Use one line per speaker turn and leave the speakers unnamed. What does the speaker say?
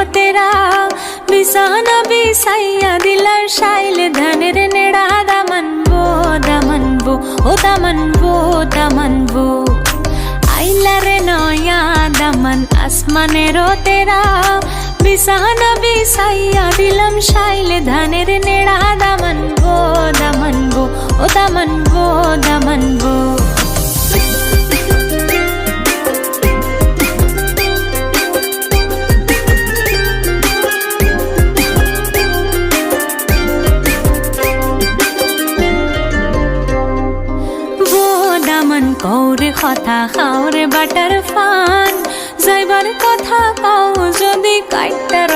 তেরা বিছানা বিছাইয়া দিলার শাইল ধানের নেড়া দামানবো দামানবো ও দামানবো দামানবো আইলা রে নয়া দামান আসমানের তেরা বিছানা বিছাইয়া দিলাম শাইল ধানের নেড়া দামানবো দামানবো ও দামানবো দামানবো কৌরে কথা খাওরে বাটার ফান যাইবার কথা কাও যদি কাইটা